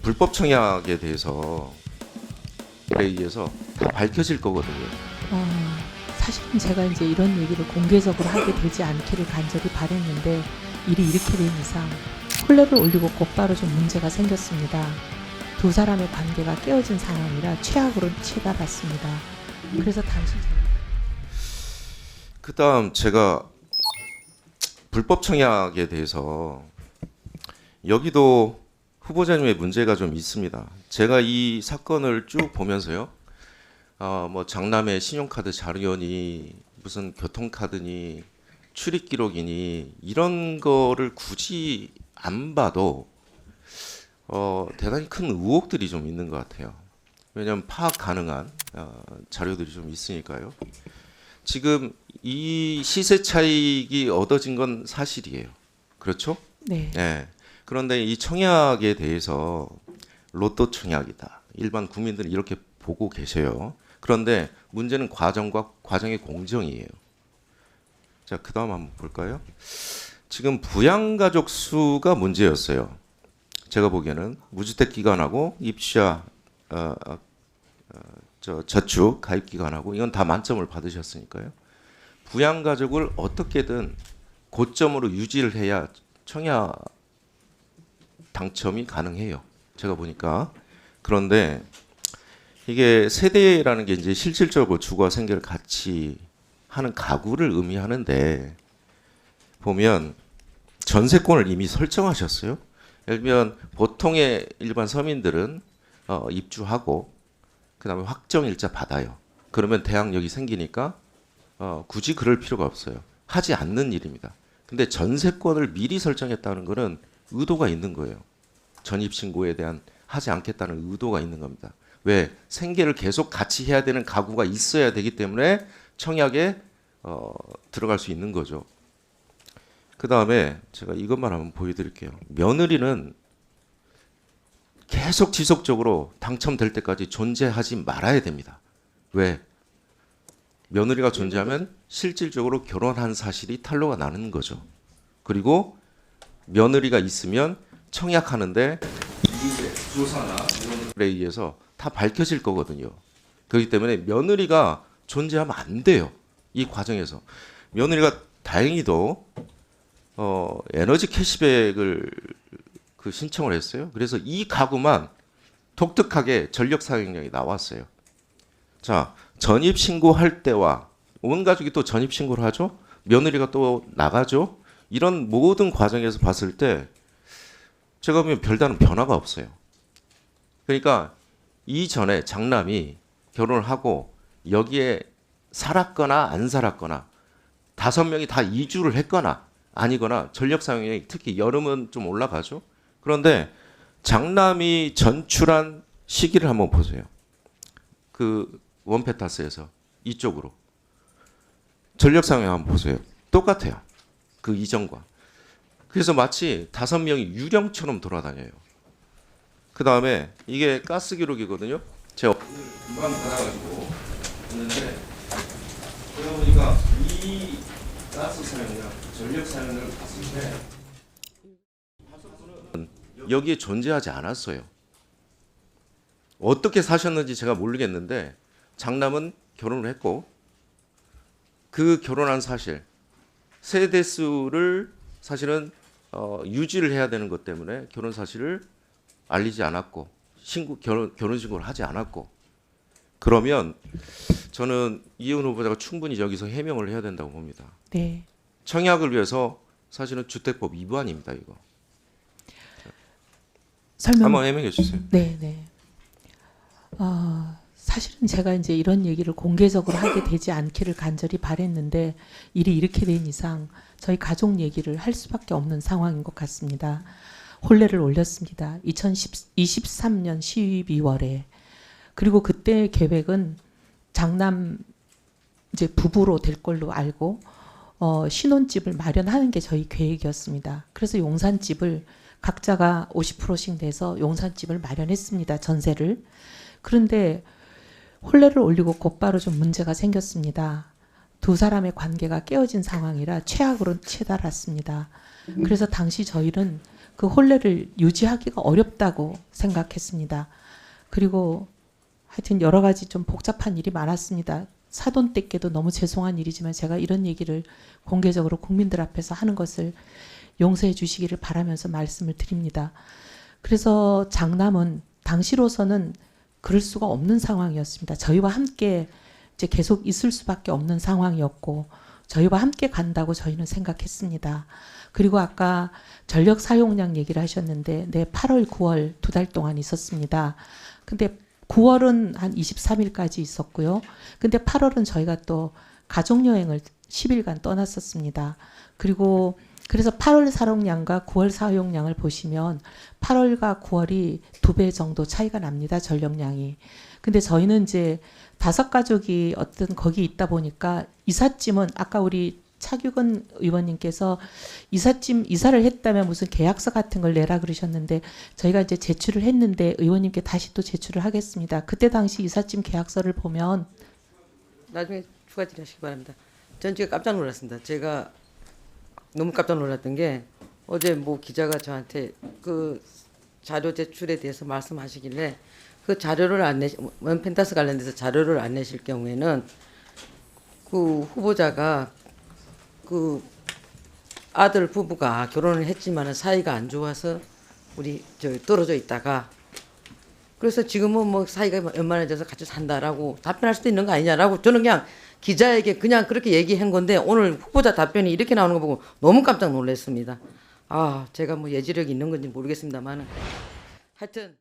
불법 청약에 대해서 의해서 다 밝혀질 거거든요. 사실은 제가 이제 이런 얘기를 공개적으로 하게 되지 않기를 간절히 바랬는데 일이 이렇게 된 이상 혼례를 올리고 곧바로 좀 문제가 생겼습니다. 두 사람의 관계가 깨어진 상황이라 최악으로 치달았습니다. 그래서 당시 그다음 제가 불법 청약에 대해서 여기도 후보자님의 문제가 좀 있습니다. 제가 이 사건을 쭉 보면서요. 뭐 장남의 신용카드 자료니 무슨 교통카드니 출입 기록이니 이런 거를 굳이 안 봐도 대단히 큰 의혹들이 좀 있는 것 같아요. 왜냐하면 파악 가능한 자료들이 좀 있으니까요. 지금 이 시세 차익이 얻어진 건 사실이에요. 그렇죠? 네. 네. 그런데 이 청약에 대해서 로또 청약이다. 일반 국민들이 이렇게 보고 계셔요. 그런데 문제는 과정과 과정의 공정이에요. 자, 그다음 한번 볼까요? 지금 부양가족 수가 문제였어요. 제가 보기에는 무주택 기간하고 입주자 저축 가입 기간하고 이건 다 만점을 받으셨으니까요. 부양가족을 어떻게든 고점으로 유지를 해야 청약 당첨이 가능해요. 제가 보니까. 그런데 이게 세대라는 게 이제 실질적으로 주거와 생계를 같이 하는 가구를 의미하는데 보면 전세권을 이미 설정하셨어요. 예를 들면 보통의 일반 서민들은 입주하고 그다음에 확정일자 받아요. 그러면 대항력이 생기니까 굳이 그럴 필요가 없어요. 하지 않는 일입니다. 근데 전세권을 미리 설정했다는 것은 의도가 있는 거예요. 전입신고에 대한 하지 않겠다는 의도가 있는 겁니다. 왜? 생계를 계속 같이 해야 되는 가구가 있어야 되기 때문에 청약에 들어갈 수 있는 거죠. 그 다음에 제가 이것만 한번 보여드릴게요. 며느리는 계속 지속적으로 당첨될 때까지 존재하지 말아야 됩니다. 왜? 며느리가 존재하면 실질적으로 결혼한 사실이 탄로가 나는 거죠. 그리고 며느리가 있으면 청약하는데 이게 조사나 이런 것에 의해서 다 밝혀질 거거든요. 그렇기 때문에 며느리가 존재하면 안 돼요. 이 과정에서 며느리가 다행히도 에너지 캐시백을 신청을 했어요. 그래서 이 가구만 독특하게 전력 사용량이 나왔어요. 자, 전입 신고할 때와 온 가족이 또 전입 신고를 하죠. 며느리가 또 나가죠. 이런 모든 과정에서 봤을 때 제가 보면 별다른 변화가 없어요. 그러니까 이전에 장남이 결혼을 하고 여기에 살았거나 안 살았거나 5명이 다 이주를 했거나 아니거나 전력 사용량이 특히 여름은 좀 올라가죠. 그런데 장남이 전출한 시기를 한번 보세요. 그 원페타스에서 이쪽으로 전력 사용량 한번 보세요. 똑같아요. 그 이전과. 그래서 마치 5명이 유령처럼 돌아다녀요. 그 다음에 이게 가스 기록이거든요. 제가 금방 받아가지고 했는데 그러다 보니까 이 가스 사용량, 전력 사용량을 봤을 때 여기에 존재하지 않았어요. 어떻게 사셨는지 제가 모르겠는데 장남은 결혼을 했고 그 결혼한 사실 세대 수를 사실은 유지를 해야 되는 것 때문에 결혼 사실을 알리지 않았고 결혼 신고를 하지 않았고 그러면 저는 이혜원 후보자가 충분히 여기서 해명을 해야 된다고 봅니다. 네. 청약을 위해서 사실은 주택법 위반입니다. 이거 한번 해명해 주세요. 네, 네. 사실은 제가 이제 이런 얘기를 공개적으로 하게 되지 않기를 간절히 바랬는데 일이 이렇게 된 이상 저희 가족 얘기를 할 수밖에 없는 상황인 것 같습니다. 혼례를 올렸습니다. 2023년 12월에. 그리고 그때 계획은 장남 이제 부부로 될 걸로 알고 신혼집을 마련하는 게 저희 계획이었습니다. 그래서 용산집을 각자가 50%씩 내서 용산집을 마련했습니다. 전세를. 그런데 혼례를 올리고 곧바로 좀 문제가 생겼습니다. 두 사람의 관계가 깨어진 상황이라 최악으로 치달았습니다. 그래서 당시 저희는 그 혼례를 유지하기가 어렵다고 생각했습니다. 그리고 하여튼 여러 가지 좀 복잡한 일이 많았습니다. 사돈댁께도 너무 죄송한 일이지만 제가 이런 얘기를 공개적으로 국민들 앞에서 하는 것을 용서해 주시기를 바라면서 말씀을 드립니다. 그래서 장남은 당시로서는 그럴 수가 없는 상황이었습니다. 저희와 함께 이제 계속 있을 수밖에 없는 상황이었고 저희와 함께 간다고 저희는 생각했습니다. 그리고 아까 전력 사용량 얘기를 하셨는데 네, 8월, 9월 2달 동안 있었습니다. 근데 9월은 한 23일까지 있었고요. 근데 8월은 저희가 또 가족여행을 10일간 떠났었습니다. 그리고 그래서 8월 사용량과 9월 사용량을 보시면 8월과 9월이 2배 정도 차이가 납니다. 전력량이. 근데 저희는 이제 5가족이 어떤 거기 있다 보니까 이삿짐은 아까 우리 차규근 의원님께서 이사를 했다면 무슨 계약서 같은 걸 내라 그러셨는데 저희가 이제 제출을 했는데 의원님께 다시 또 제출을 하겠습니다. 그때 당시 이삿짐 계약서를 보면 나중에 추가 질의하시기 바랍니다. 전 지금 깜짝 놀랐습니다. 제가 너무 깜짝 놀랐던 게 어제 뭐 기자가 저한테 그 자료 제출에 대해서 말씀하시길래 그 자료를 안 내시 펜타스 관련돼서 자료를 안 내실 경우에는 그 후보자가 그 아들 부부가 결혼을 했지만은 사이가 안 좋아서 우리 저 떨어져 있다가 그래서 지금은 뭐 사이가 원만해져서 같이 산다라고 답변할 수도 있는 거 아니냐라고 저는 그냥 기자에게 그냥 그렇게 얘기한 건데 오늘 후보자 답변이 이렇게 나오는 거 보고 너무 깜짝 놀랐습니다. 아, 제가 뭐 예지력이 있는 건지 모르겠습니다만은 하여튼